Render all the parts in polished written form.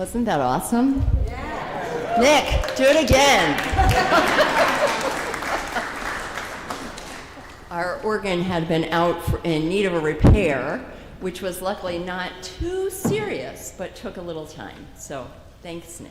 Wasn't that awesome? Yeah. Nick, do it again. Our organ had been out in need of a repair, which was luckily not too serious, but took a little time. So thanks, Nick.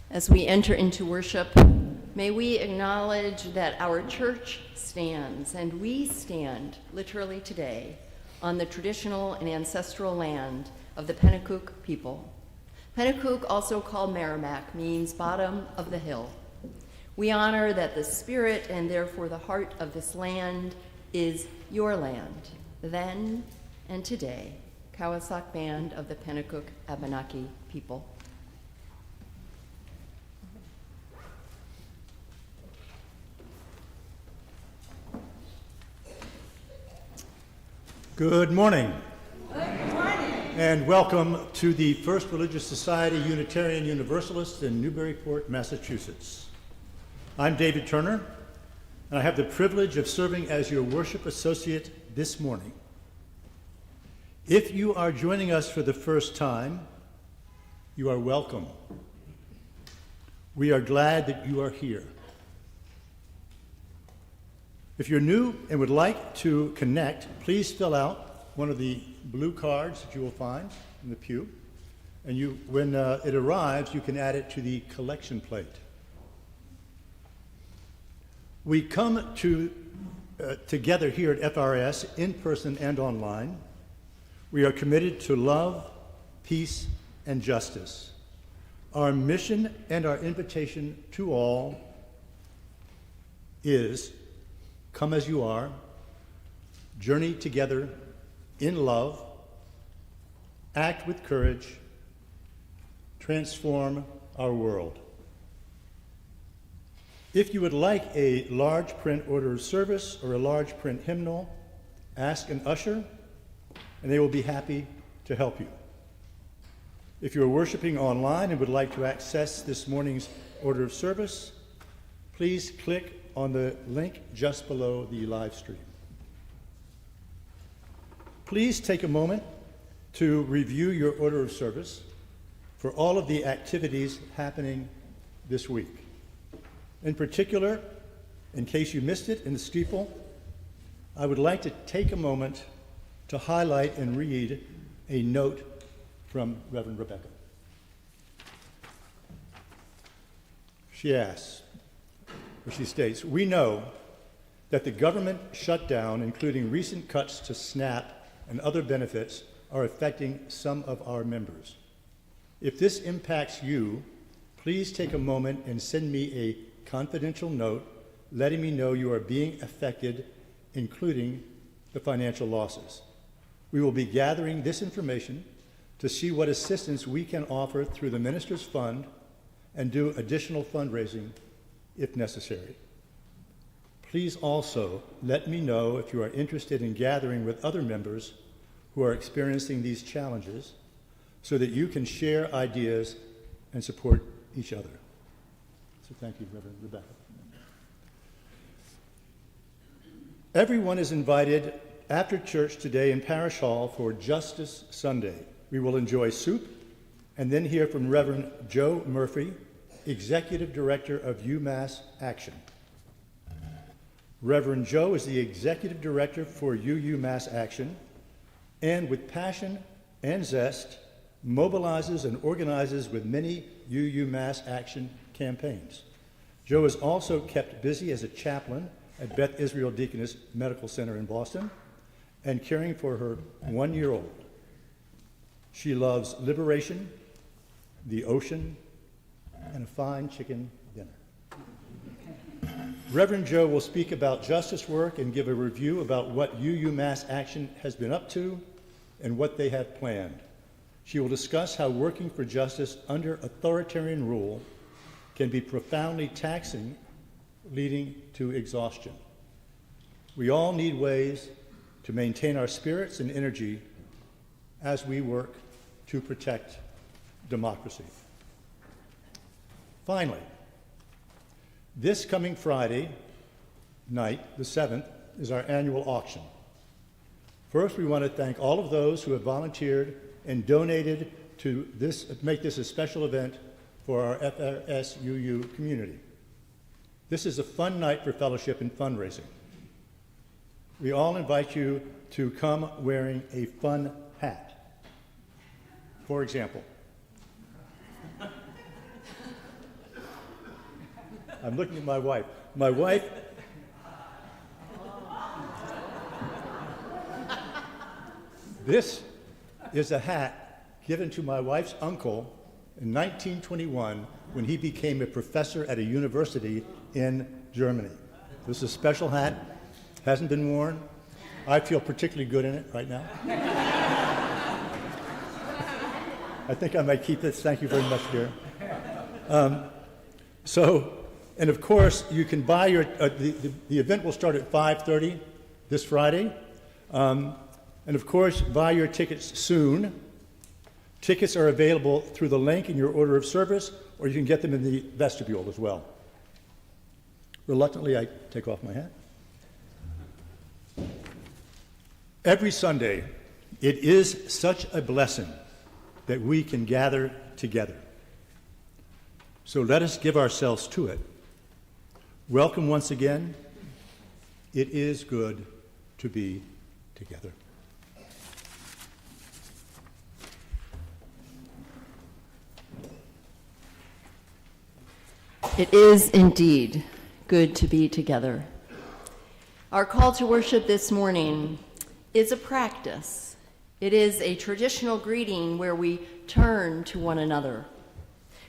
As we enter into worship, may we acknowledge that our church stands, and we stand literally today on the traditional and ancestral land of the Pennacook people. Pennacook, also called Merrimack, means bottom of the hill. We honor that the spirit and therefore the heart of this land is your land, then and today, Cowasac Band of the Pennacook Abenaki people. Good morning. Good morning. And welcome to the First Religious Society Unitarian Universalists in Newburyport, Massachusetts. I'm David Turner, and I have the privilege of serving as your worship associate this morning. If you are joining us for the first time, you are welcome. We are glad that you are here. If you're new and would like to connect, please fill out one of the blue cards that you will find in the pew. And when it arrives, you can add it to the collection plate. We come together here at FRS in person and online. We are committed to love, peace, and justice. Our mission and our invitation to all is come as you are, journey together in love, act with courage, transform our world. If you would like a large print order of service or a large print hymnal, ask an usher, and they will be happy to help you. If you are worshiping online and would like to access this morning's order of service, please click on the link just below the live stream. Please take a moment to review your order of service for all of the activities happening this week. In particular, in case you missed it in the steeple, I would like to take a moment to highlight and read a note from Reverend Rebecca. She asks, she states, "We know that the government shutdown, including recent cuts to SNAP and other benefits, are affecting some of our members. If this impacts you, please take a moment and send me a confidential note letting me know you are being affected, including the financial losses. We will be gathering this information to see what assistance we can offer through the Minister's Fund and do additional fundraising if necessary. Please also let me know if you are interested in gathering with other members who are experiencing these challenges so that you can share ideas and support each other." So thank you, Reverend Rebecca. Everyone is invited after church today in Parish Hall for Justice Sunday. We will enjoy soup and then hear from Reverend Joe Murphy, Executive Director of UMass Action. Reverend Joe is the Executive Director for UMass Action, and with passion and zest, mobilizes and organizes with many UU mass action campaigns. Joe is also kept busy as a chaplain at Beth Israel Deaconess Medical Center in Boston and caring for her 1-year-old. She loves liberation, the ocean, and a fine chicken dinner. Reverend Joe will speak about justice work and give a review about what UU Mass Action has been up to and what they have planned. She will discuss how working for justice under authoritarian rule can be profoundly taxing, leading to exhaustion. We all need ways to maintain our spirits and energy as we work to protect democracy. Finally, this coming Friday night, the 7th, is our annual auction. First, we want to thank all of those who have volunteered and donated to make this a special event for our FRSUU community. This is a fun night for fellowship and fundraising. We all invite you to come wearing a fun hat. For example, I'm looking at my wife. My wife, this is a hat given to my wife's uncle in 1921 when he became a professor at a university in Germany. This is a special hat, hasn't been worn. I feel particularly good in it right now. I think I might keep this. Thank you very much, dear. And of course, you can buy your, the event will start at 5:30 this Friday. And of course, buy your tickets soon. Tickets are available through the link in your order of service, or you can get them in the vestibule as well. Reluctantly, I take off my hat. Every Sunday, it is such a blessing that we can gather together. So let us give ourselves to it. Welcome once again. It is good to be together. It is indeed good to be together. Our call to worship this morning is a practice. It is a traditional greeting where we turn to one another,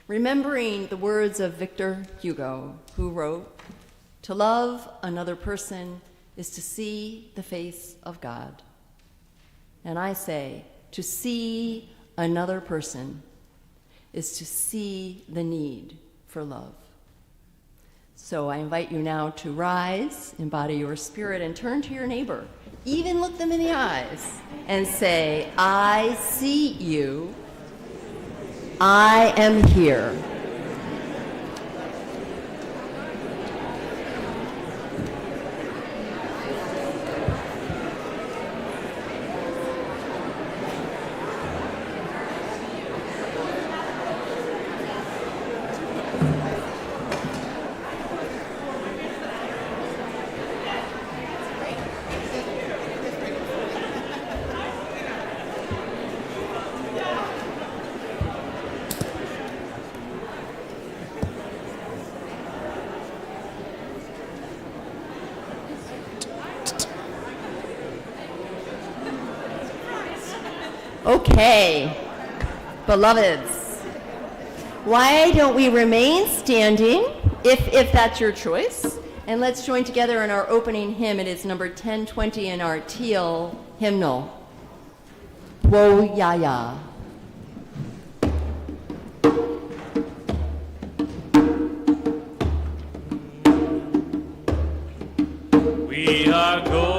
remembering the words of Victor Hugo, who wrote, "To love another person is to see the face of God." And I say, to see another person is to see the need for love. So I invite you now to rise, embody your spirit, and turn to your neighbor. Even look them in the eyes and say, "I see you. I am here." Okay, beloveds, why don't we remain standing, if that's your choice, and let's join together in our opening hymn. It is number 1020 in our teal hymnal. Wo ya ya. We are going.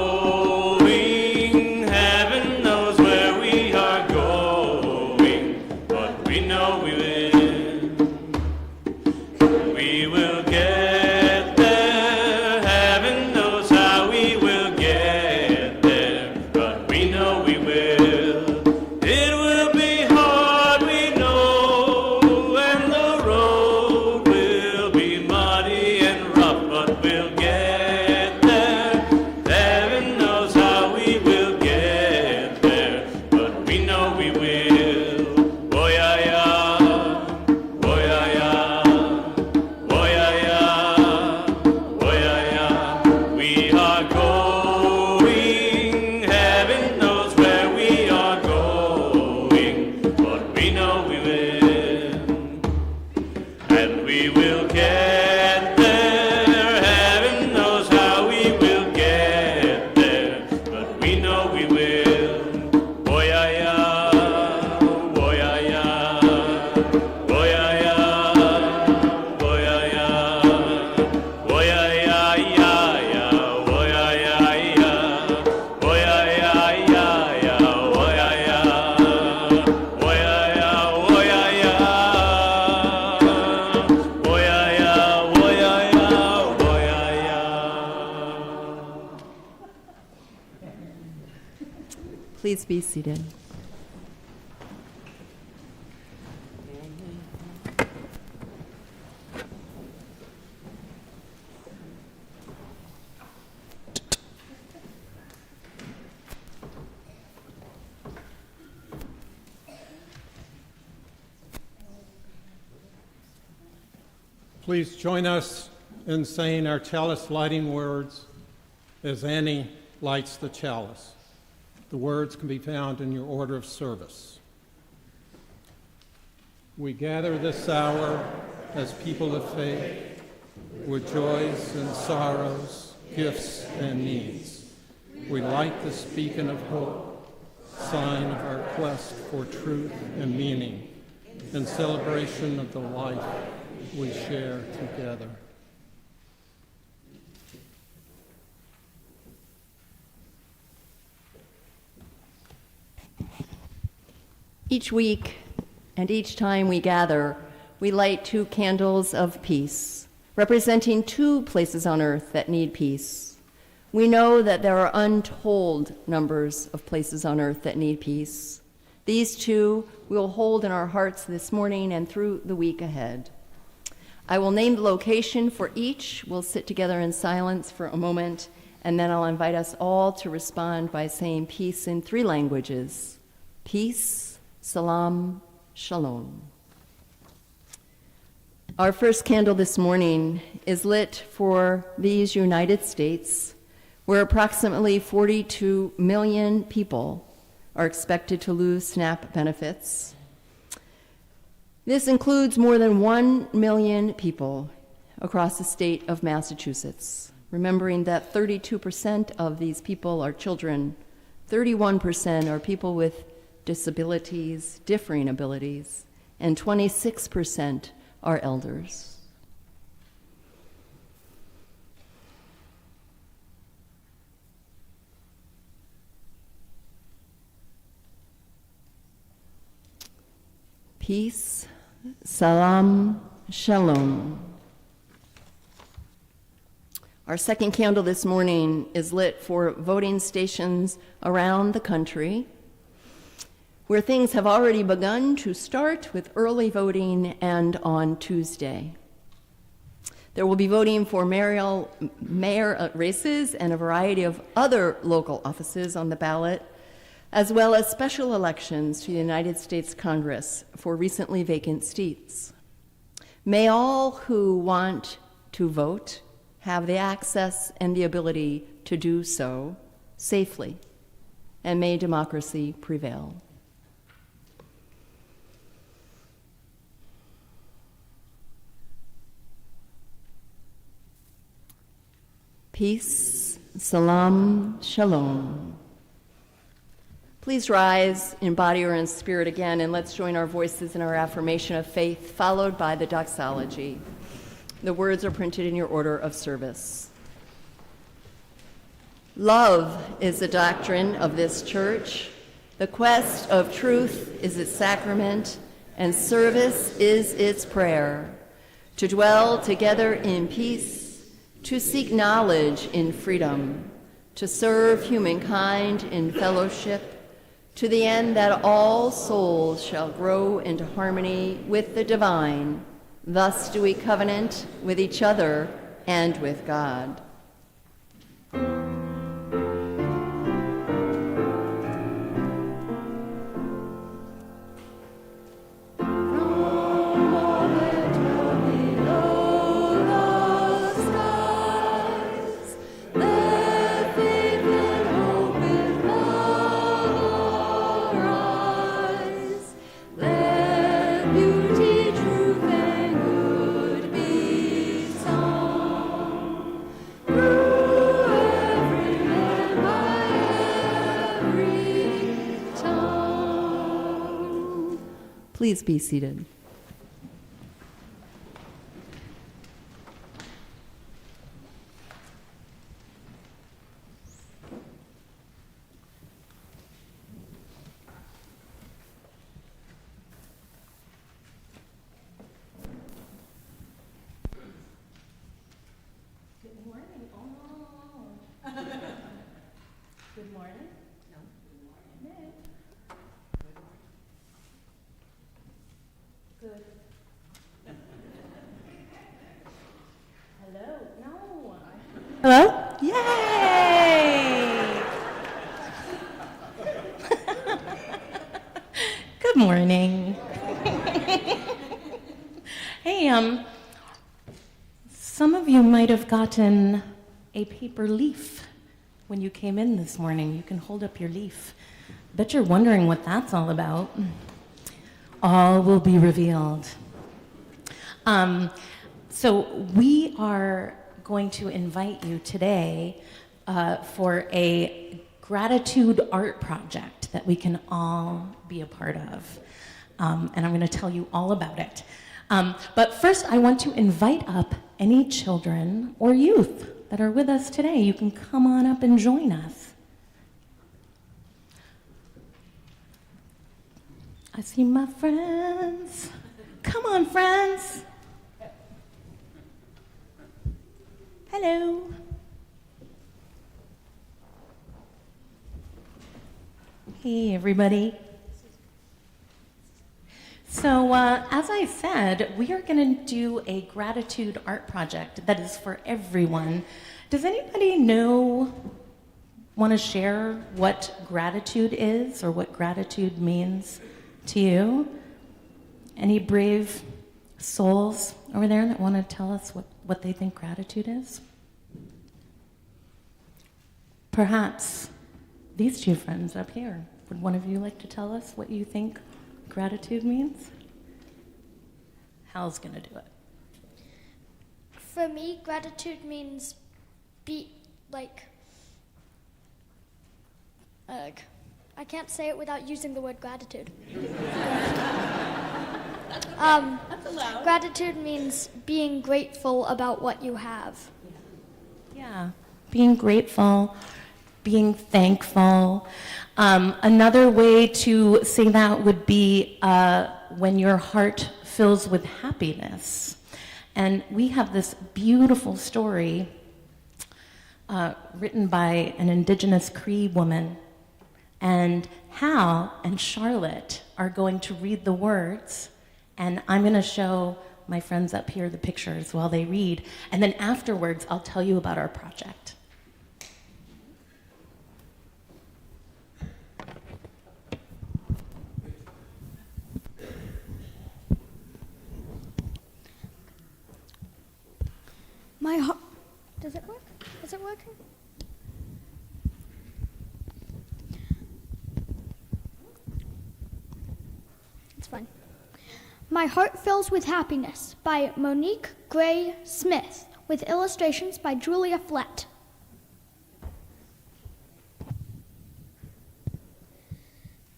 There Please be seated. Please join us in saying our chalice lighting words as Annie lights the chalice. The words can be found in your order of service. We gather this hour as people of faith, with joys and sorrows, gifts and needs. We light this beacon of hope, sign of our quest for truth and meaning, in celebration of the life we share together. Each week and each time we gather, we light 2 candles of peace, representing 2 places on earth that need peace. We know that there are untold numbers of places on earth that need peace. These 2 we will hold in our hearts this morning and through the week ahead. I will name the location for each. We'll sit together in silence for a moment, and then I'll invite us all to respond by saying peace in 3 languages. Peace, salam, shalom. Our first candle this morning is lit for these United States, where approximately 42 million people are expected to lose SNAP benefits. This includes more than 1 million people across the state of Massachusetts, remembering that 32% of these people are children, 31% are people with disabilities, differing abilities, and 26% are elders. Peace, salam, shalom. Our second candle this morning is lit for voting stations around the country, where things have already begun to start with early voting and on Tuesday. There will be voting for mayor races and a variety of other local offices on the ballot, as well as special elections to the United States Congress for recently vacant seats. May all who want to vote have the access and the ability to do so safely, and may democracy prevail. Peace, salam, shalom. Please rise in body or in spirit again, and let's join our voices in our affirmation of faith, followed by the doxology. The words are printed in your order of service. Love is the doctrine of this church. The quest of truth is its sacrament, and service is its prayer. To dwell together in peace, to seek knowledge in freedom, to serve humankind in fellowship, to the end that all souls shall grow into harmony with the divine. Thus do we covenant with each other and with God. Please be seated. Good morning. Oh. Good morning. No. Good morning. Good. Hello? No. Hello? Yay! Good morning. Hey, some of you might have gotten a paper leaf when you came in this morning. You can hold up your leaf. Bet you're wondering what that's all about. All will be revealed. So we are going to invite you today for a gratitude art project that we can all be a part of. And I'm going to tell you all about it. But first, I want to invite up any children or youth that are with us today. You can come on up and join us. I see my friends. Come on, friends. Hello. Hey, everybody. So, as I said, we are going to do a gratitude art project that is for everyone. Does anybody want to share what gratitude is or what gratitude means to you? Any brave souls over there that want to tell us what they think gratitude is? Perhaps these two friends up here. Would one of you like to tell us what you think gratitude means? Hal's going to do it. For me, gratitude means I can't say it without using the word gratitude. That's allowed. Gratitude means being grateful about what you have. Yeah, being grateful, being thankful. Another way to say that would be when your heart fills with happiness. And we have this beautiful story written by an indigenous Cree woman. And Hal and Charlotte are going to read the words, and I'm going to show my friends up here the pictures while they read. And then afterwards, I'll tell you about our project. Does it work? Is it working? It's fine. My Heart Fills with Happiness by Monique Gray Smith with illustrations by Julia Flett.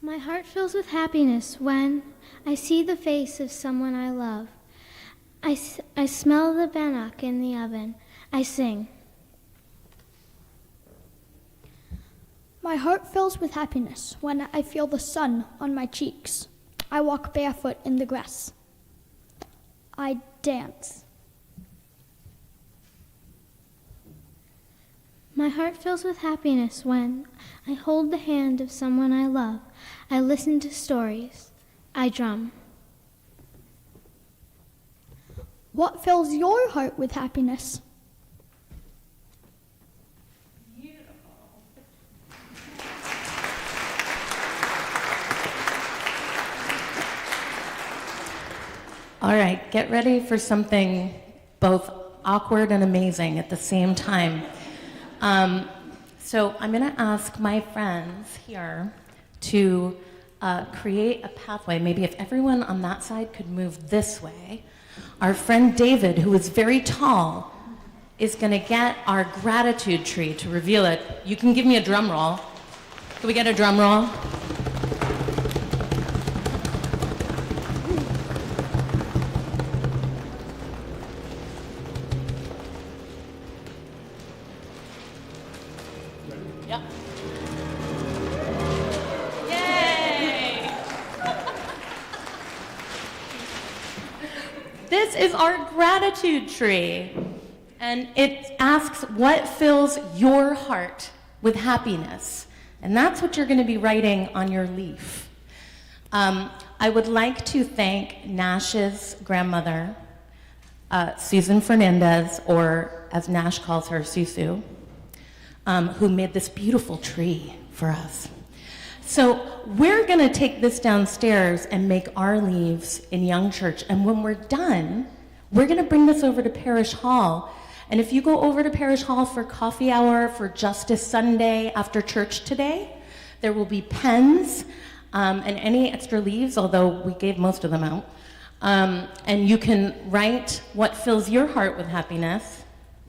My heart fills with happiness when I see the face of someone I love. I smell the bannock in the oven. I sing. My heart fills with happiness when I feel the sun on my cheeks. I walk barefoot in the grass. I dance. My heart fills with happiness when I hold the hand of someone I love. I listen to stories. I drum. What fills your heart with happiness? All right, get ready for something both awkward and amazing at the same time. So I'm going to ask my friends here to create a pathway. Maybe if everyone on that side could move this way. Our friend David, who is very tall, is going to get our gratitude tree to reveal it. You can give me a drum roll. Can we get a drum roll? Yep. Yay! This is our gratitude tree, and it asks what fills your heart with happiness. And that's what you're going to be writing on your leaf. I would like to thank Nash's grandmother, Susan Fernandez, or as Nash calls her, Susu, who made this beautiful tree for us. So we're going to take this downstairs and make our leaves in Young Church. And when we're done, we're going to bring this over to Parish Hall. And if you go over to Parish Hall for coffee hour for Justice Sunday after church today, there will be pens and any extra leaves, although we gave most of them out. And you can write what fills your heart with happiness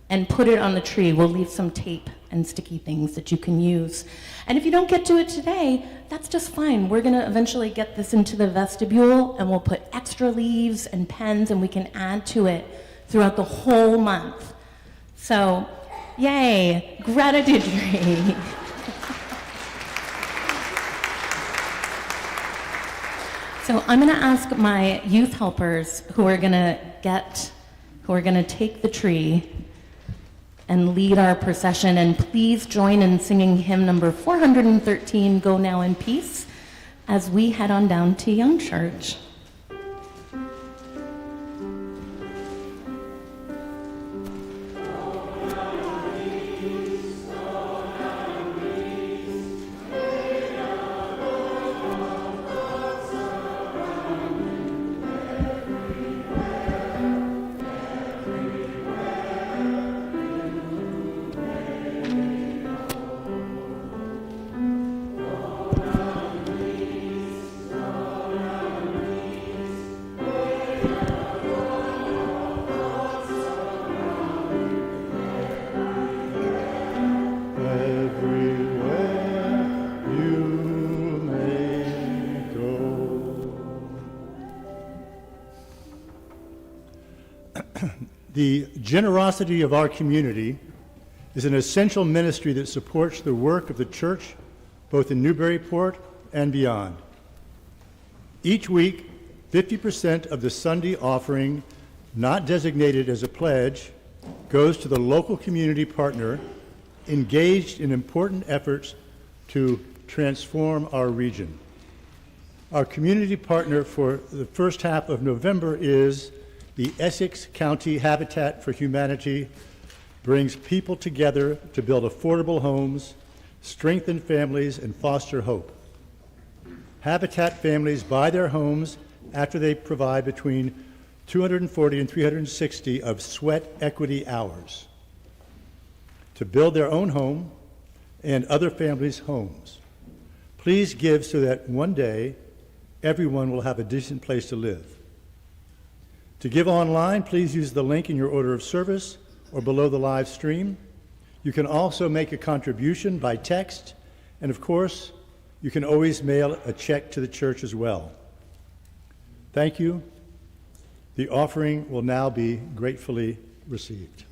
and put it on the tree. We'll leave some tape and sticky things that you can use. And if you don't get to it today, that's just fine. We're going to eventually get this into the vestibule, and we'll put extra leaves and pens, and we can add to it throughout the whole month. So, yay, gratitude tree. So I'm going to ask my youth helpers who are going to take the tree and lead our procession, and please join in singing hymn number 413, Go Now in Peace, as we head on down to Young Church. The generosity of our community is an essential ministry that supports the work of the church, both in Newburyport and beyond. Each week, 50% of the Sunday offering, not designated as a pledge, goes to the local community partner engaged in important efforts to transform our region. Our community partner for the first half of November is the Essex County Habitat for Humanity. Brings people together to build affordable homes, strengthen families, and foster hope. Habitat families buy their homes after they provide between 240 and 360 of sweat equity hours to build their own home and other families' homes. Please give so that one day everyone will have a decent place to live. To give online, please use the link in your order of service or below the live stream. You can also make a contribution by text, and of course, you can always mail a check to the church as well. Thank you. The offering will now be gratefully received.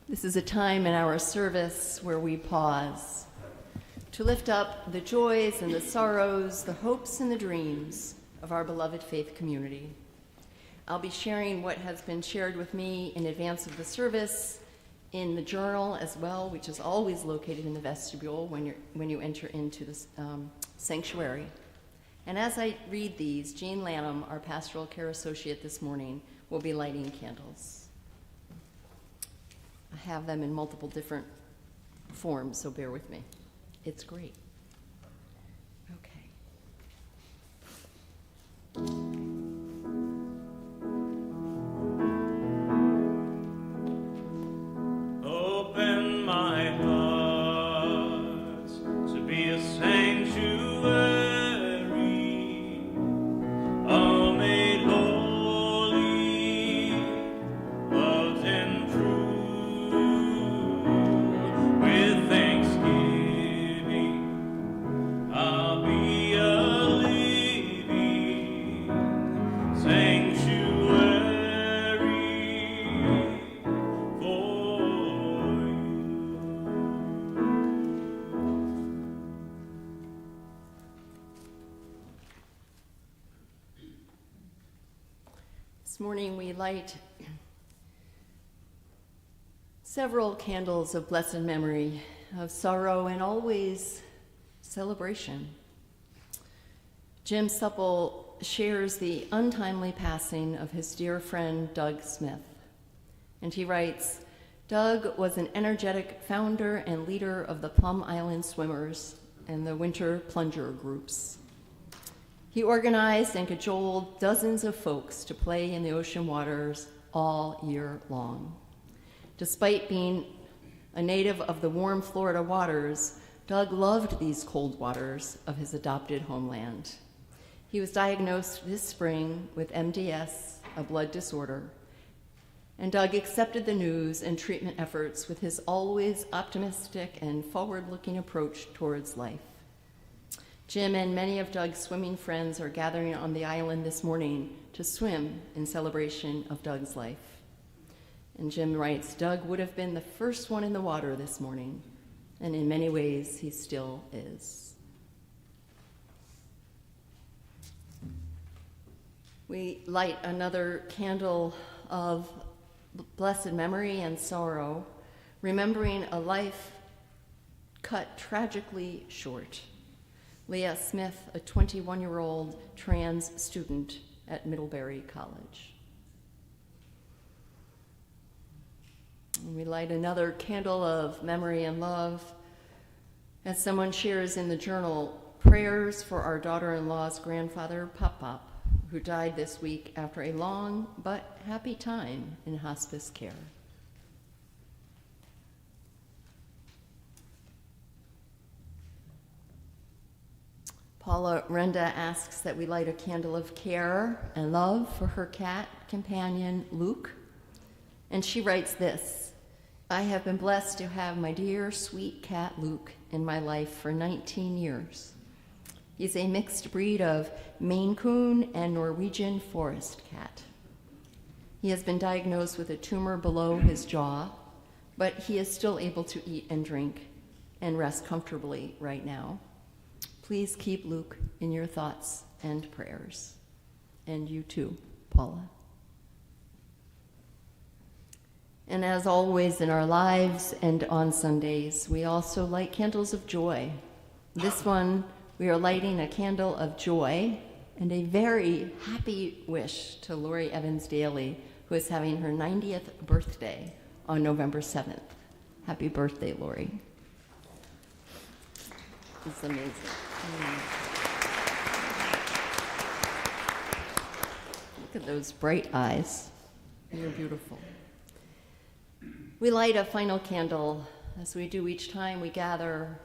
This is a time in our service where we pause to lift up the joys and the sorrows, the hopes and the dreams of our beloved faith community. I'll be sharing what has been shared with me in advance of the service in the journal as well, which is always located in the vestibule when you enter into the sanctuary. And as I read these, Jean Lanham, our pastoral care associate this morning, will be lighting candles. I have them in multiple different forms, so bear with me. It's great. Okay. Open my heart to be a sanctuary, all made holy, loved and true. With thanksgiving, I'll be a living sanctuary for you. This morning we light several candles of blessed memory, of sorrow, and always celebration. Jim Supple shares the untimely passing of his dear friend Doug Smith. And he writes, Doug was an energetic founder and leader of the Plum Island Swimmers and the Winter Plunger groups. He organized and cajoled dozens of folks to play in the ocean waters all year long. Despite being a native of the warm Florida waters, Doug loved these cold waters of his adopted homeland. He was diagnosed this spring with MDS, a blood disorder, and Doug accepted the news and treatment efforts with his always optimistic and forward-looking approach towards life. Jim and many of Doug's swimming friends are gathering on the island this morning to swim in celebration of Doug's life. And Jim writes, Doug would have been the first one in the water this morning, and in many ways he still is. We light another candle of blessed memory and sorrow, remembering a life cut tragically short. Leah Smith, a 21-year-old trans student at Middlebury College. And we light another candle of memory and love as someone shares in the journal prayers for our daughter-in-law's grandfather, Pop Pop, who died this week after a long but happy time in hospice care. Paula Renda asks that we light a candle of care and love for her cat companion, Luke. And she writes this, I have been blessed to have my dear, sweet cat, Luke, in my life for 19 years. He's a mixed breed of Maine Coon and Norwegian forest cat. He has been diagnosed with a tumor below his jaw, but he is still able to eat and drink and rest comfortably right now. Please keep Luke in your thoughts and prayers. And you too, Paula. And as always in our lives and on Sundays, we also light candles of joy. This one, we are lighting a candle of joy and a very happy wish to Lori Evans Daly, who is having her 90th birthday on November 7th. Happy birthday, Lori. It's amazing. Look at those bright eyes. You're beautiful. We light a final candle, as we do each time we gather,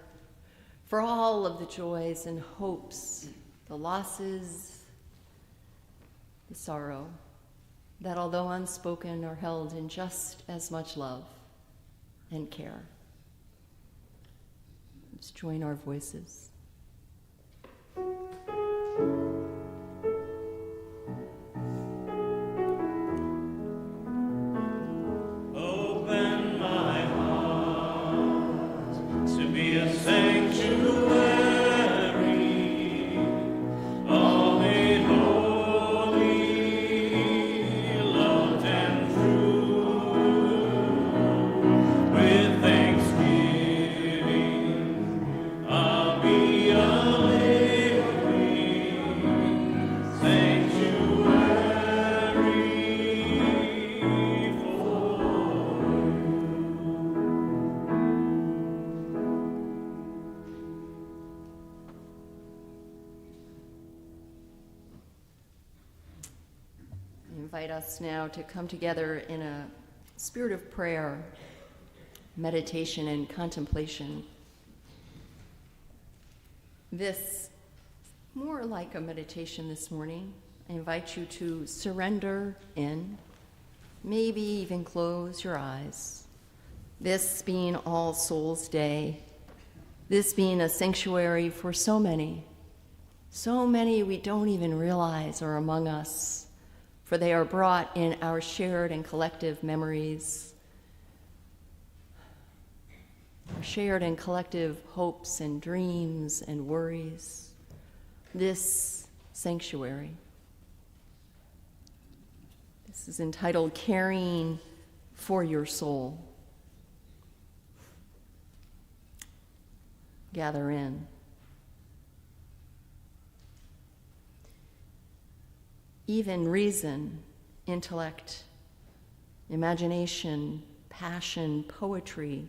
for all of the joys and hopes, the losses, the sorrow, that although unspoken are held in just as much love and care. Let's join our voices. Open my sanctuary, all made holy, loved and true. With thanksgiving, I'll be a living sanctuary for I invite us now to come together in a spirit of prayer, meditation, and contemplation. This, more like a meditation this morning, I invite you to surrender in, maybe even close your eyes. This being All Souls Day, this being a sanctuary for so many we don't even realize are among us, for they are brought in our shared and collective memories, our shared and collective hopes and dreams and worries. This sanctuary. This is entitled Caring for Your Soul. Gather in. Even reason, intellect, imagination, passion, poetry,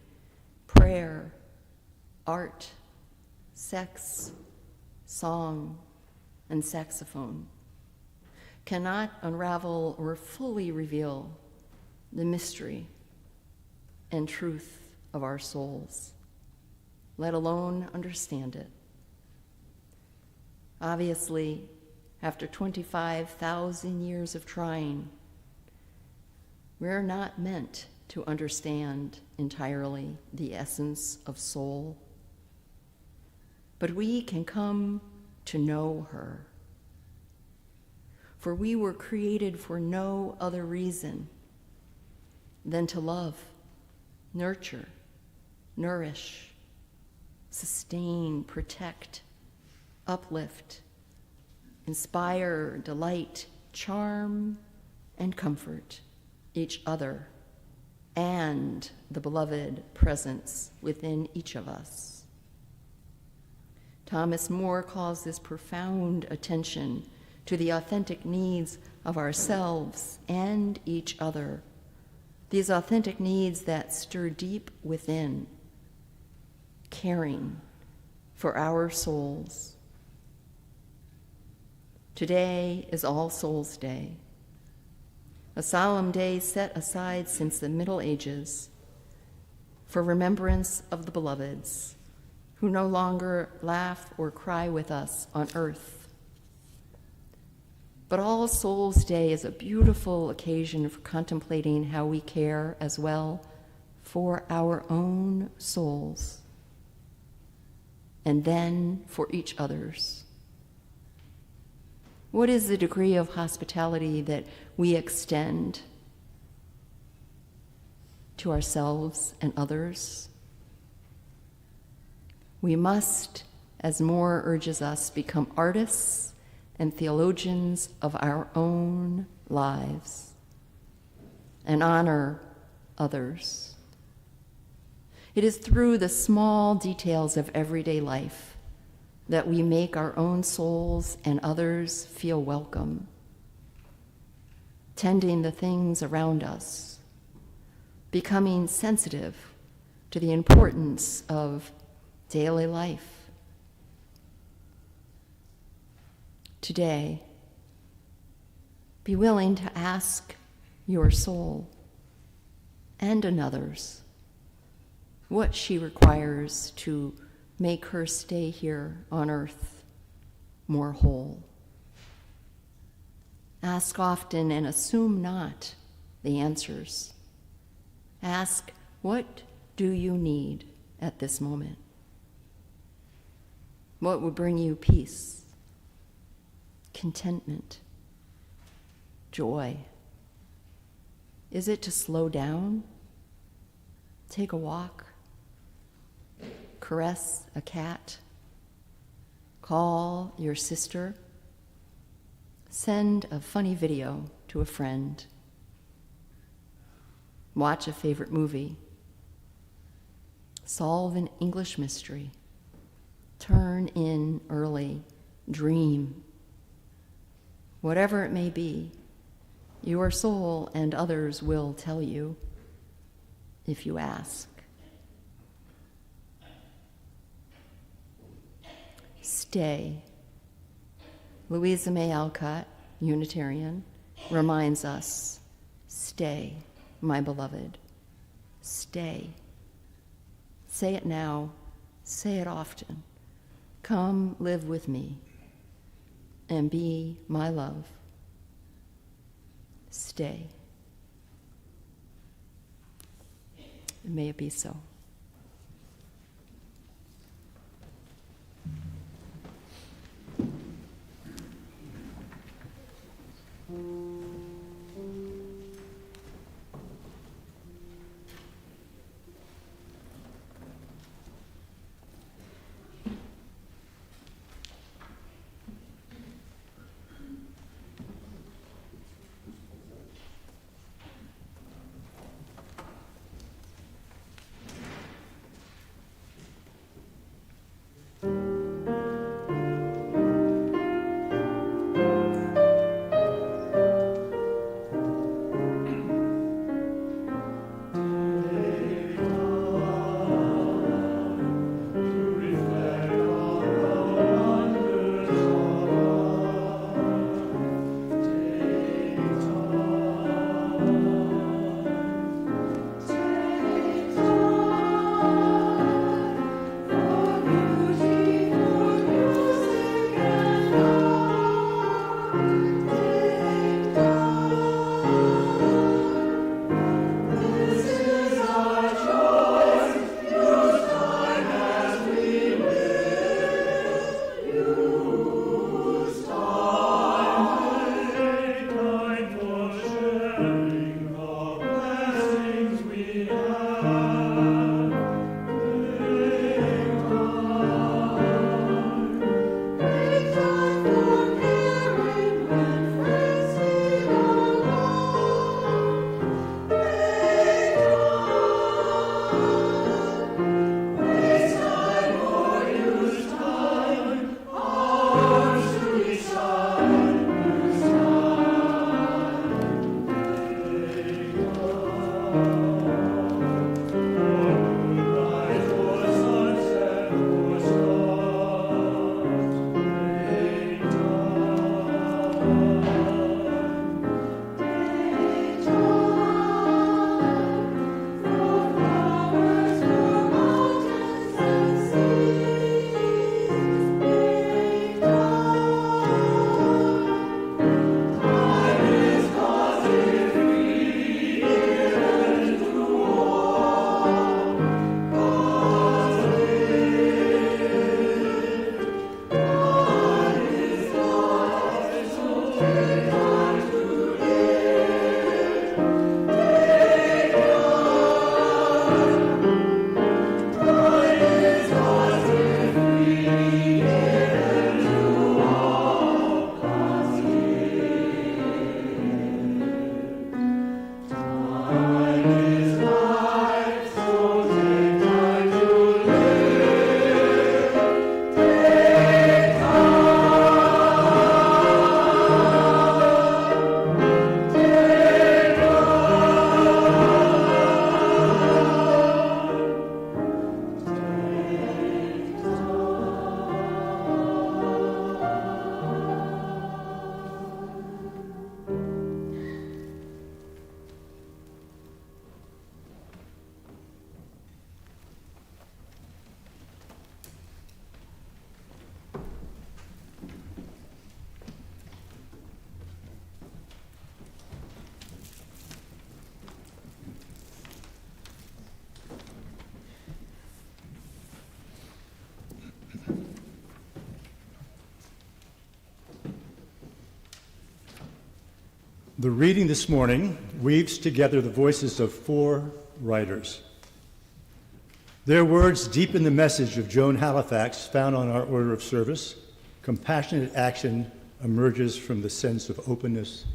prayer, art, sex, song, and saxophone cannot unravel or fully reveal the mystery and truth of our souls, let alone understand it. Obviously, after 25,000 years of trying, we're not meant to understand entirely the essence of soul, but we can come to know her. For we were created for no other reason than to love, nurture, nourish, sustain, protect, uplift, inspire, delight, charm, and comfort each other and the beloved presence within each of us. Thomas More calls this profound attention to the authentic needs of ourselves and each other, these authentic needs that stir deep within, caring for our souls. Today is All Souls Day, a solemn day set aside since the Middle Ages for remembrance of the beloveds who no longer laugh or cry with us on earth. But All Souls Day is a beautiful occasion for contemplating how we care as well for our own souls and then for each other's. What is the degree of hospitality that we extend to ourselves and others? We must, as Moore urges us, become artists and theologians of our own lives and honor others. It is through the small details of everyday life that we make our own souls and others feel welcome, tending the things around us, becoming sensitive to the importance of daily life. Today, be willing to ask your soul and another's what she requires to make her stay here on earth more whole. Ask often and assume not the answers. Ask, what do you need at this moment? What would bring you peace, contentment, joy? Is it to slow down, take a walk, caress a cat, call your sister, send a funny video to a friend, watch a favorite movie, solve an English mystery, turn in early, dream. Whatever it may be, your soul and others will tell you if you ask. Stay. Louisa May Alcott, Unitarian, reminds us, stay, my beloved, stay. Say it now, say it often. Come live with me and be my love. Stay. And may it be so. The reading this morning weaves together the voices of four writers. Their words deepen the message of Joan Halifax found on our order of service. Compassionate action emerges from the sense of openness,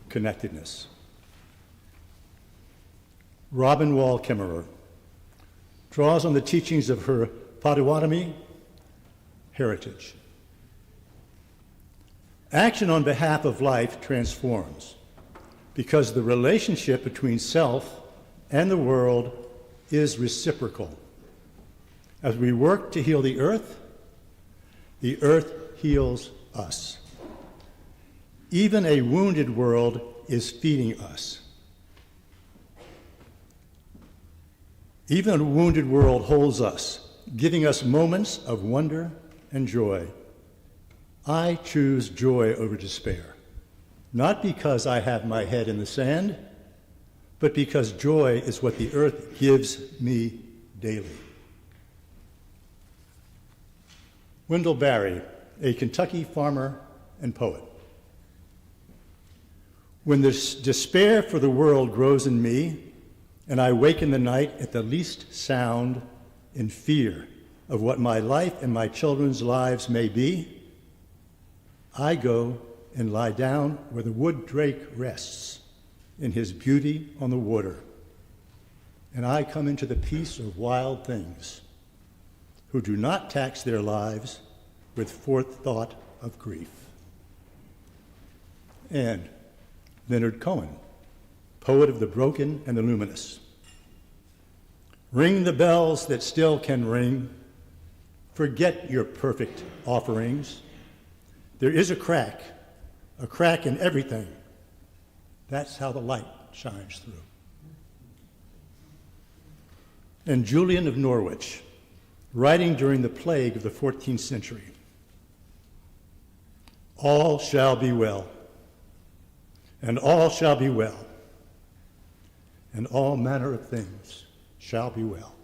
connectedness. Robin Wall Kimmerer draws on the teachings of her Potawatomi heritage. Action on behalf of life transforms because the relationship between self and the world is reciprocal. As we work to heal the earth heals us. Even a wounded world is feeding us. Even a wounded world holds us, giving us moments of wonder and joy. I choose joy over despair, not because I have my head in the sand, but because joy is what the earth gives me daily. Wendell Berry, a Kentucky farmer and poet. When this despair for the world grows in me, and I wake in the night at the least sound in fear of what my life and my children's lives may be, I go and lie down where the wood drake rests in his beauty on the water, and I come into the peace of wild things who do not tax their lives with forethought of grief. And Leonard Cohen, poet of the broken and the luminous. Ring the bells that still can ring. Forget your perfect offerings. There is a crack in everything. That's how the light shines through. And Julian of Norwich, writing during the plague of the 14th century. All shall be well, and all shall be well, and all manner of things shall be well.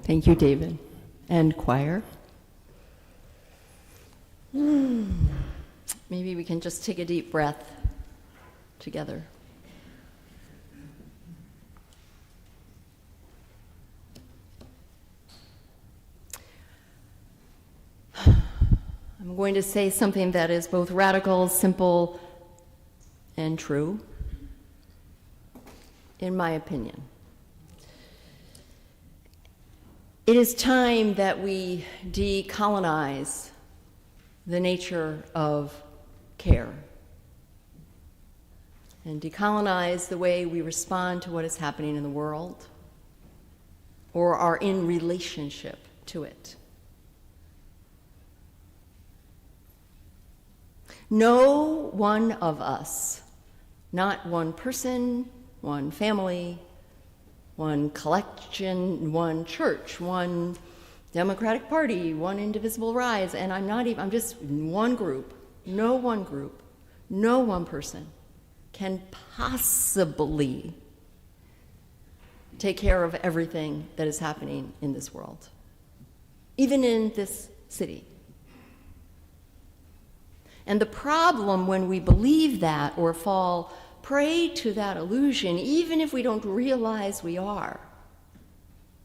Thank you, David. And choir. Maybe we can just take a deep breath together. I'm going to say something that is both radical, simple, and true, in my opinion. It is time that we decolonize the nature of care and decolonize the way we respond to what is happening in the world or are in relationship to it. No one of us, not one person, one family, one collection, one church, one Democratic Party, one indivisible rise, and I'm just one group, no one person can possibly take care of everything that is happening in this world, even in this city. And the problem when we believe that or fall prey to that illusion, even if we don't realize we are,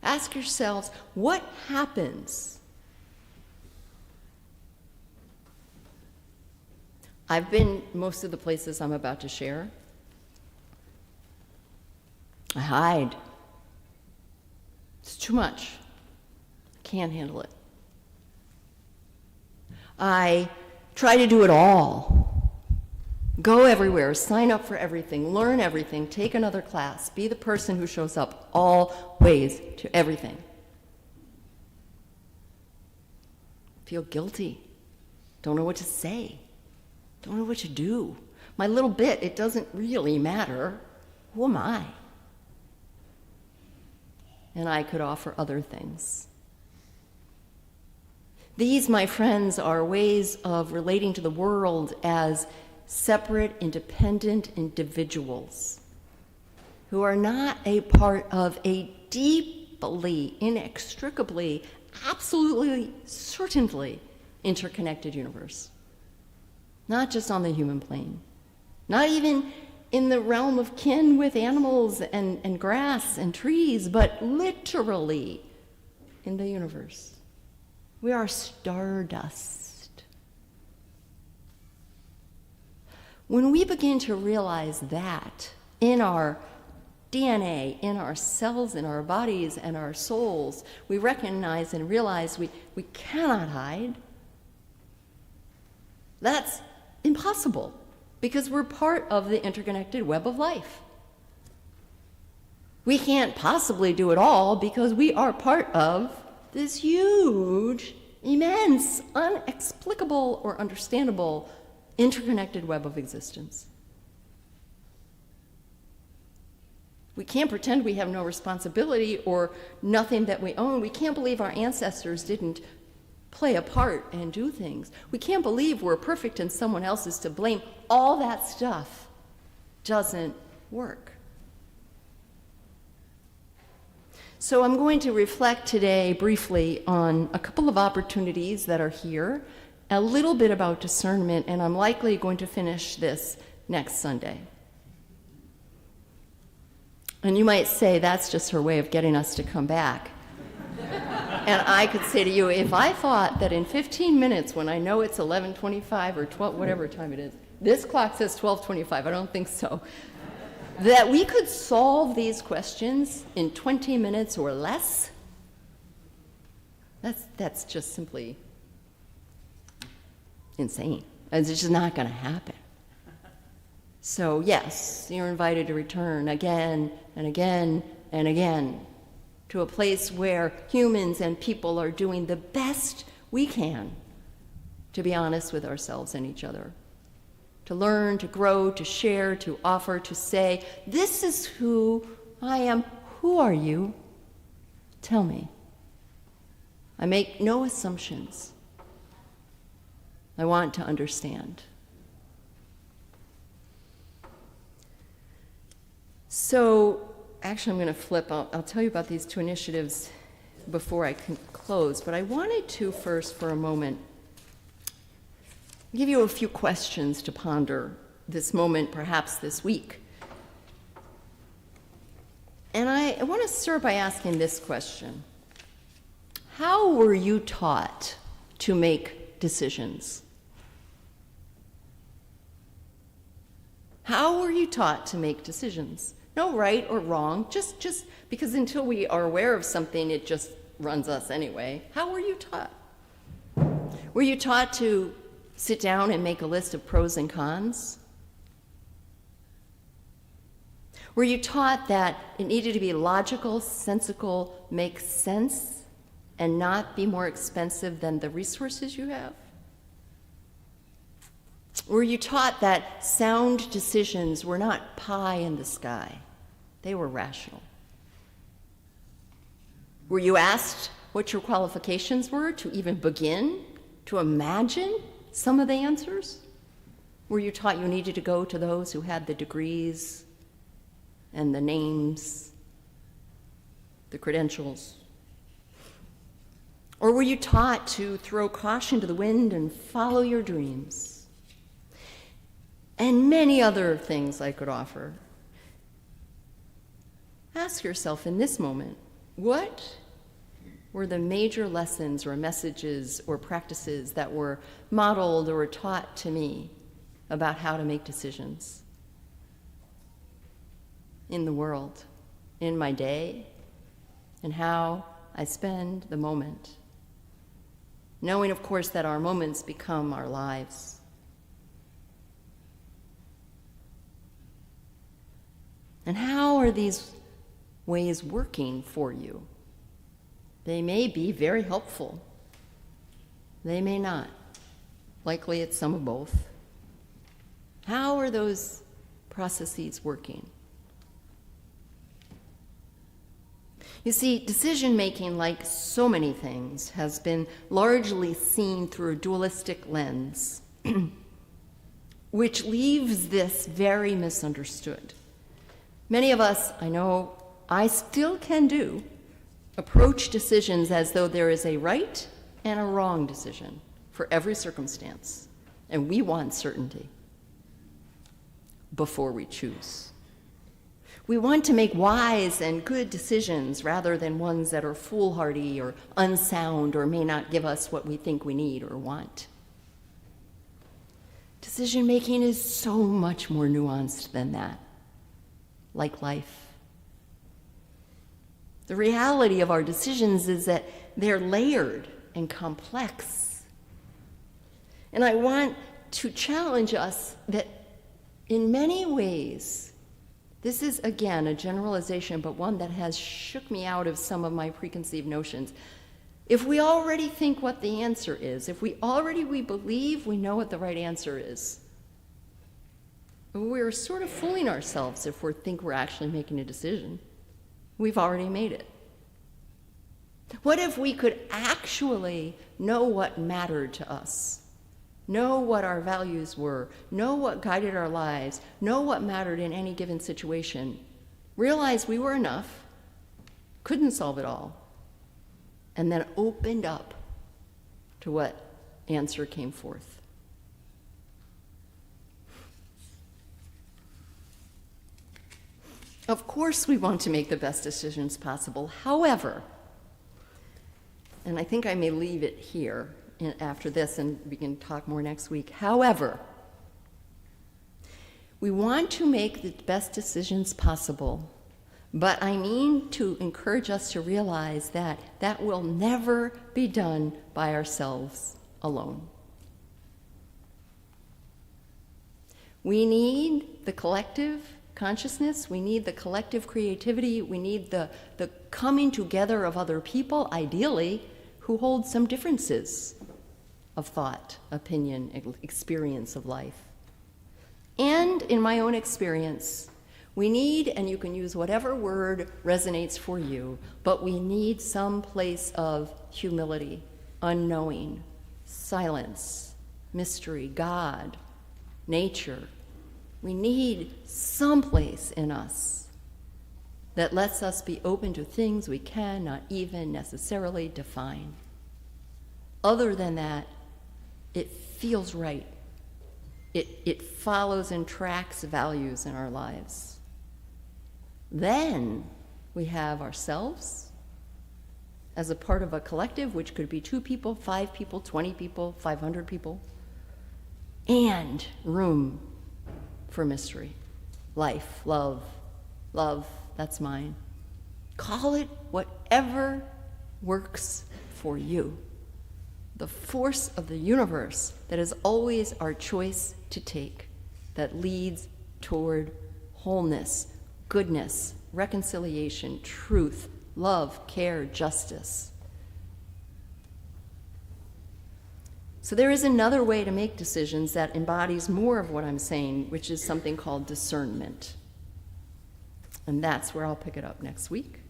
ask yourselves, what happens? I've been most of the places I'm about to share. I hide. It's too much. I can't handle it. I try to do it all. Go everywhere, sign up for everything, learn everything, take another class, be the person who shows up always to everything. Feel guilty. Don't know what to say. Don't know what to do. My little bit, it doesn't really matter. Who am I? And I could offer other things. These, my friends, are ways of relating to the world as separate, independent individuals who who are not a part of a deeply, inextricably, absolutely, certainly interconnected universe. Not just on the human plane, not even in the realm of kin with animals and grass and trees, but literally in the universe. We are stardust. When we begin to realize that in our DNA, in our cells, in our bodies, and our souls, we recognize and realize we cannot hide. That's impossible, because we're part of the interconnected web of life. We can't possibly do it all because we are part of this huge, immense, inexplicable or understandable interconnected web of existence. We can't pretend we have no responsibility or nothing that we own. We can't believe our ancestors didn't play a part and do things. We can't believe we're perfect and someone else is to blame. All that stuff doesn't work. So I'm going to reflect today briefly on a couple of opportunities that are here, a little bit about discernment, and I'm likely going to finish this next Sunday. And you might say that's just her way of getting us to come back. And I could say to you, if I thought that in 15 minutes, when I know it's 11:25 or 12, whatever time it is, this clock says 12:25, I don't think so, that we could solve these questions in 20 minutes or less, that's just simply insane. It's just not going to happen. So yes, you're invited to return again and again and again to a place where humans and people are doing the best we can to be honest with ourselves and each other, to learn, to grow, to share, to offer, to say, this is who I am. Who are you? Tell me. I make no assumptions. I want to understand. So, actually, I'm going to flip. I'll tell you about these two initiatives before I can close, but I wanted to first, for a moment, give you a few questions to ponder this moment, perhaps this week. And I want to start by asking this question. How were you taught to make decisions? How were you taught to make decisions? No right or wrong, just because until we are aware of something, it just runs us anyway. How were you taught? Were you taught to sit down and make a list of pros and cons? Were you taught that it needed to be logical, sensical, make sense, and not be more expensive than the resources you have? Were you taught that sound decisions were not pie in the sky? They were rational. Were you asked what your qualifications were to even begin to imagine some of the answers? Were you taught you needed to go to those who had the degrees and the names, the credentials? Or were you taught to throw caution to the wind and follow your dreams? And many other things I could offer. Ask yourself in this moment, what were the major lessons or messages or practices that were modeled or taught to me about how to make decisions in the world, in my day, and how I spend the moment? Knowing, of course, that our moments become our lives. And how are these ways working for you? They may be very helpful. They may not. Likely it's some of both. How are those processes working? You see, decision-making, like so many things, has been largely seen through a dualistic lens, which leaves this very misunderstood. Many of us, I know I still can do, approach decisions as though there is a right and a wrong decision for every circumstance, and we want certainty before we choose. We want to make wise and good decisions rather than ones that are foolhardy or unsound or may not give us what we think we need or want. Decision making is so much more nuanced than that, like life. The reality of our decisions is that they're layered and complex. And I want to challenge us that in many ways, this is, again, a generalization, but one that has shook me out of some of my preconceived notions. If we already think what the answer is, if we believe we know what the right answer is, we're sort of fooling ourselves if we think we're actually making a decision. We've already made it. What if we could actually know what mattered to us? Know what our values were, know what guided our lives, know what mattered in any given situation, realize we were enough, couldn't solve it all, and then opened up to what answer came forth. Of course we want to make the best decisions possible. However, and I think I may leave it here after this and we can talk more next week. However, we want to make the best decisions possible, but I mean to encourage us to realize that that will never be done by ourselves alone. We need the collective consciousness, we need the collective creativity, we need the coming together of other people, ideally, who hold some differences of thought, opinion, experience of life. And in my own experience, we need, and you can use whatever word resonates for you, but we need some place of humility, unknowing, silence, mystery, God, nature. We need some place in us that lets us be open to things we cannot even necessarily define. Other than that, it feels right. It follows and tracks values in our lives. Then we have ourselves as a part of a collective, which could be 2 people, 5 people, 20 people, 500 people, and room for mystery, life, love, that's mine. Call it whatever works for you. The force of the universe that is always our choice to take, that leads toward wholeness, goodness, reconciliation, truth, love, care, justice. So there is another way to make decisions that embodies more of what I'm saying, which is something called discernment. And that's where I'll pick it up next week.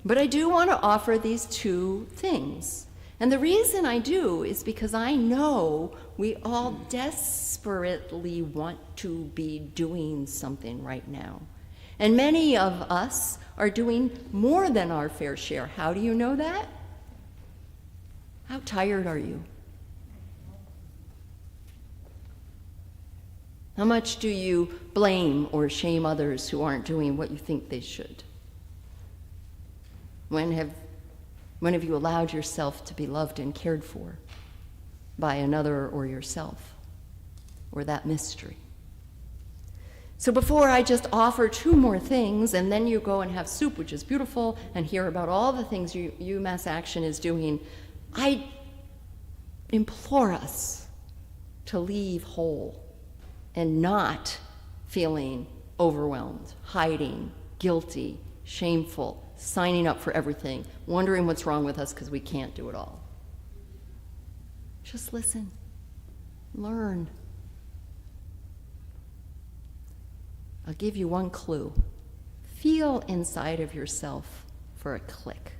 But I do want to offer these 2 things. And the reason I do is because I know we all desperately want to be doing something right now. And many of us are doing more than our fair share. How do you know that? How tired are you? How much do you blame or shame others who aren't doing what you think they should? When have you allowed yourself to be loved and cared for by another or yourself, or that mystery? So before I just offer 2 more things, and then you go and have soup, which is beautiful, and hear about all the things UMass Action is doing, I implore us to leave whole and not feeling overwhelmed, hiding, guilty, shameful, signing up for everything, wondering what's wrong with us because we can't do it all. Just listen, learn. I'll give you 1 clue. Feel inside of yourself for a click.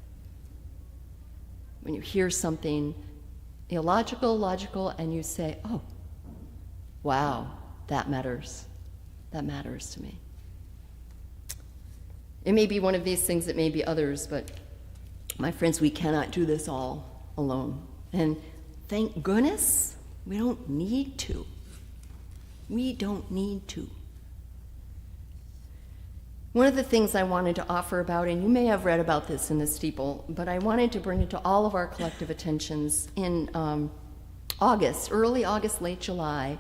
When you hear something illogical, logical, and you say, oh, wow, that matters. That matters to me. It may be one of these things, it may be others, but my friends, we cannot do this all alone. And thank goodness we don't need to. We don't need to. One of the things I wanted to offer about, and you may have read about this in the steeple, but I wanted to bring it to all of our collective attentions in August, early August, late July.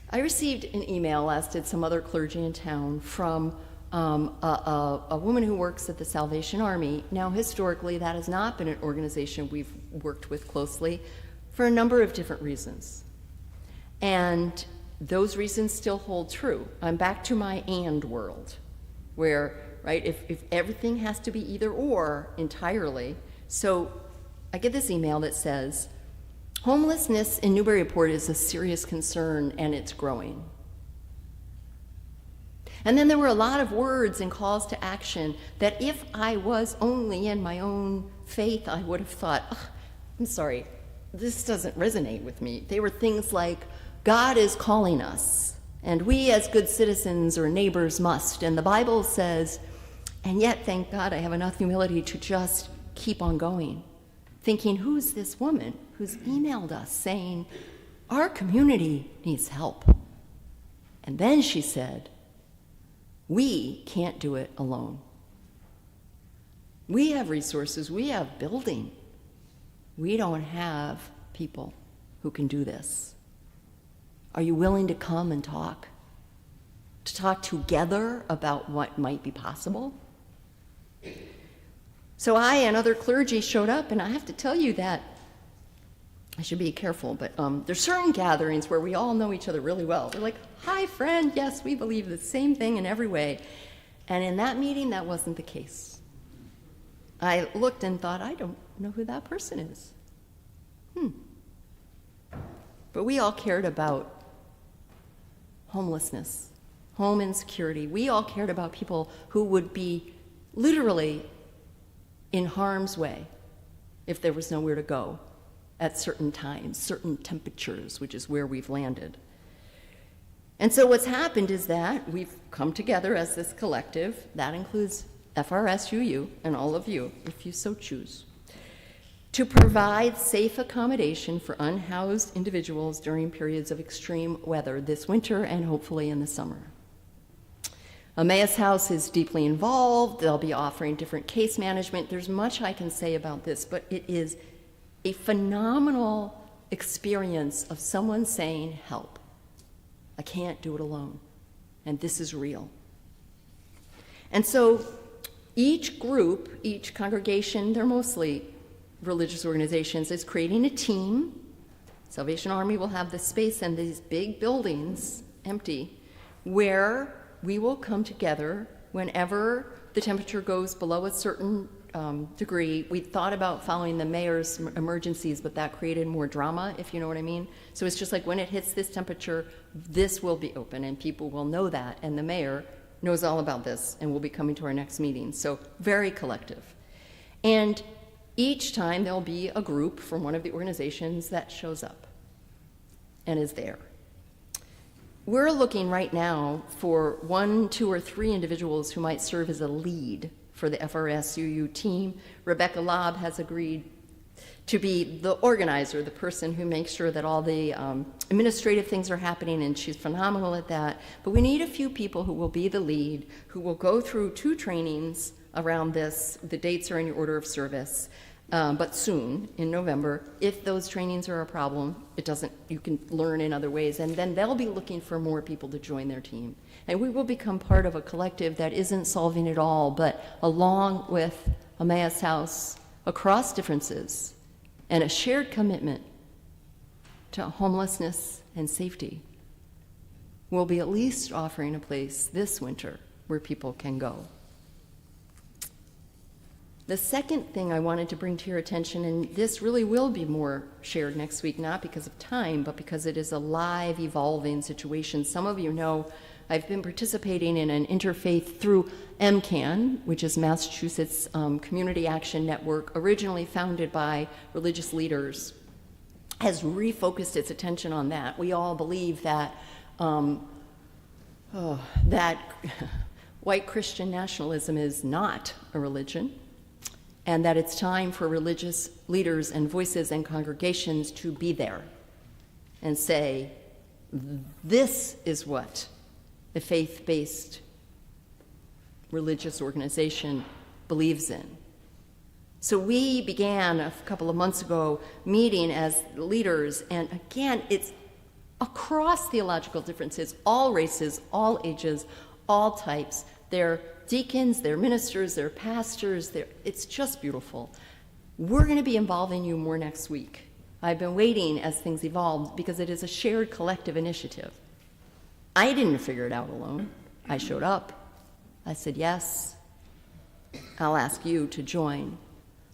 I received an email, as did some other clergy in town, from a woman who works at the Salvation Army. Now, historically, that has not been an organization we've worked with closely for a number of different reasons. And those reasons still hold true. I'm back to my and world, where, right, if everything has to be either or entirely. So I get this email that says, homelessness in Newburyport is a serious concern and it's growing. And then there were a lot of words and calls to action that if I was only in my own faith, I would have thought, I'm sorry, this doesn't resonate with me. They were things like, God is calling us, and we as good citizens or neighbors must. And the Bible says, and yet, thank God, I have enough humility to just keep on going, thinking, who's this woman who's emailed us saying, our community needs help? And then she said, we can't do it alone. We have resources, we have building. We don't have people who can do this. Are you willing to come and talk? To talk together about what might be possible? So I and other clergy showed up, and I have to tell you that I should be careful, but there's certain gatherings where we all know each other really well. We're like, hi, friend, yes, we believe the same thing in every way. And in that meeting, that wasn't the case. I looked and thought, I don't know who that person is. But we all cared about homelessness, home insecurity. We all cared about people who would be literally in harm's way if there was nowhere to go at certain times, certain temperatures, which is where we've landed. And so what's happened is that we've come together as this collective, that includes FRSUU and all of you, if you so choose, to provide safe accommodation for unhoused individuals during periods of extreme weather this winter and hopefully in the summer. Emmaus House is deeply involved. They'll be offering different case management. There's much I can say about this, but it is a phenomenal experience of someone saying, help. I can't do it alone. And this is real. And so each group, each congregation, they're mostly religious organizations, is creating a team. Salvation Army will have this space and these big buildings empty where we will come together whenever the temperature goes below a certain degree. We thought about following the mayor's emergencies, but that created more drama, if you know what I mean. So it's just like when it hits this temperature, this will be open and people will know that, and the mayor knows all about this and will be coming to our next meeting. So very collective. And each time there'll be a group from one of the organizations that shows up and is there. We're looking right now for 1, 2, or 3 individuals who might serve as a lead for the FRSUU team. Rebecca Lobb has agreed to be the organizer, the person who makes sure that all the administrative things are happening, and she's phenomenal at that. But we need a few people who will be the lead, who will go through 2 trainings around this. The dates are in your order of service, but soon, in November. If those trainings are a problem, you can learn in other ways, and then they'll be looking for more people to join their team. And we will become part of a collective that isn't solving it all, but along with Emmaus House, across differences, and a shared commitment to homelessness and safety, we'll be at least offering a place this winter where people can go. The second thing I wanted to bring to your attention, and this really will be more shared next week, not because of time, but because it is a live, evolving situation. Some of you know I've been participating in an interfaith through MCAN, which is Massachusetts Community Action Network, originally founded by religious leaders, has refocused its attention on that. We all believe that white Christian nationalism is not a religion, and that it's time for religious leaders and voices and congregations to be there and say, this is what the faith-based religious organization believes in. So we began a couple of months ago meeting as leaders, and again, it's across theological differences, all races, all ages, all types. They're deacons, they're ministers, they're pastors, it's just beautiful. We're going to be involving you more next week. I've been waiting as things evolved because it is a shared collective initiative. I didn't figure it out alone. I showed up. I said, yes, I'll ask you to join.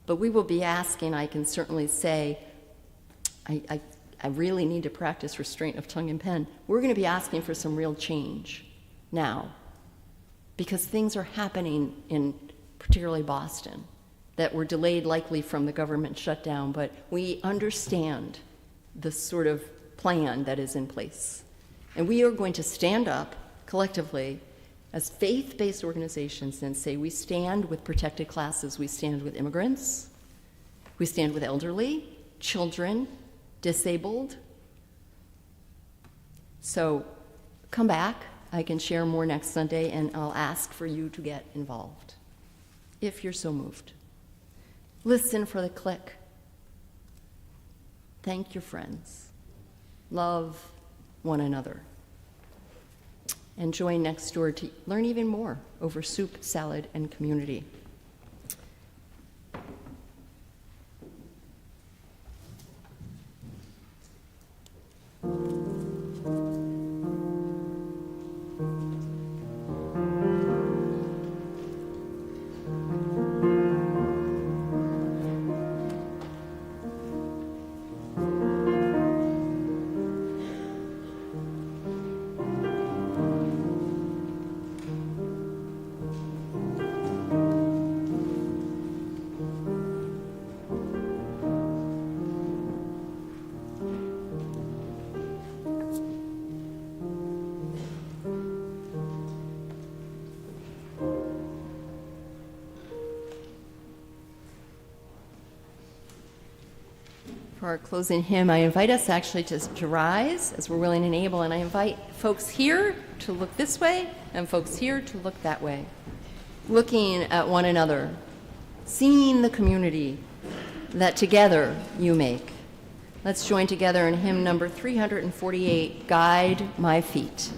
But we will be asking, I can certainly say, I really need to practice restraint of tongue and pen. We're going to be asking for some real change now, because things are happening in particularly Boston that were delayed likely from the government shutdown, but we understand the sort of plan that is in place. And we are going to stand up collectively as faith-based organizations and say we stand with protected classes, we stand with immigrants, we stand with elderly, children, disabled. So come back. I can share more next Sunday, and I'll ask for you to get involved, if you're so moved. Listen for the click. Thank your friends. Love one another. And join next door to learn even more over soup, salad, and community. For our closing hymn, I invite us actually to rise as we're willing and able, and I invite folks here to look this way and folks here to look that way, looking at one another, seeing the community that together you make. Let's join together in hymn number 348, Guide My Feet.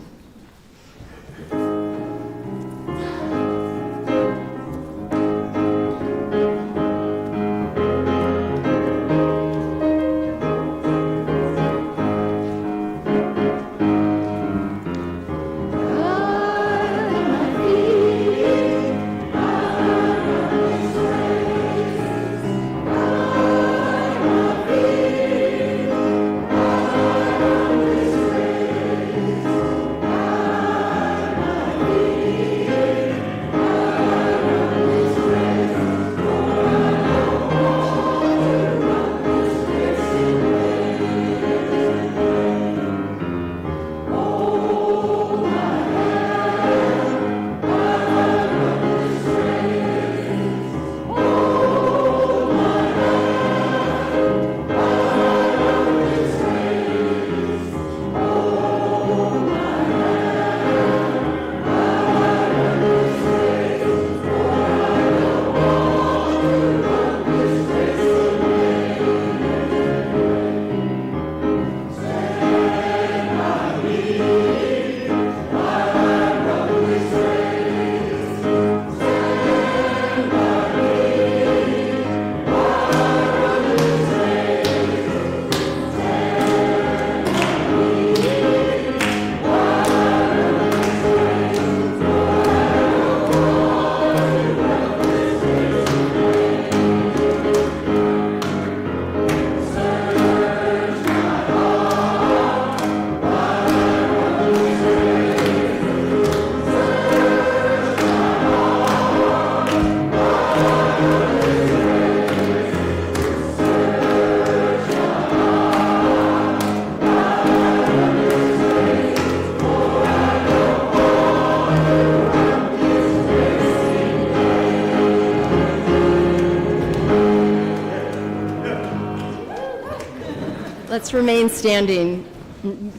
Let's remain standing,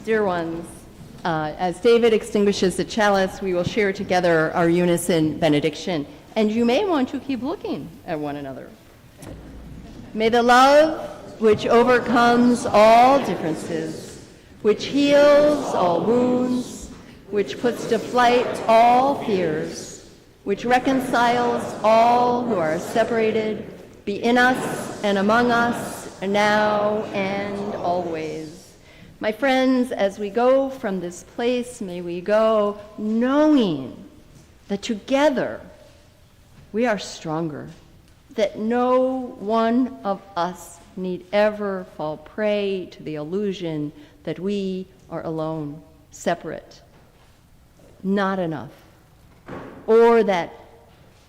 dear ones. As David extinguishes the chalice, we will share together our unison benediction. And you may want to keep looking at one another. May the love which overcomes all differences, which heals all wounds, which puts to flight all fears, which reconciles all who are separated, be in us and among us, now and always. My friends, as we go from this place, may we go knowing that together we are stronger, that no one of us need ever fall prey to the illusion that we are alone, separate, not enough, or that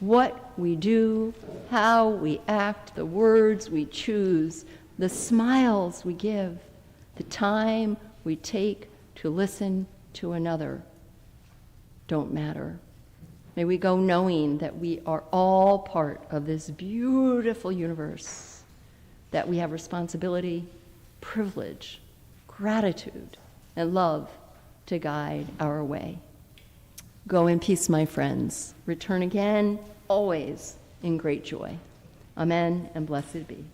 what we do, how we act, the words we choose, the smiles we give, the time we take to listen to another don't matter. May we go knowing that we are all part of this beautiful universe, that we have responsibility, privilege, gratitude, and love to guide our way. Go in peace, my friends. Return again, always in great joy. Amen, and blessed be.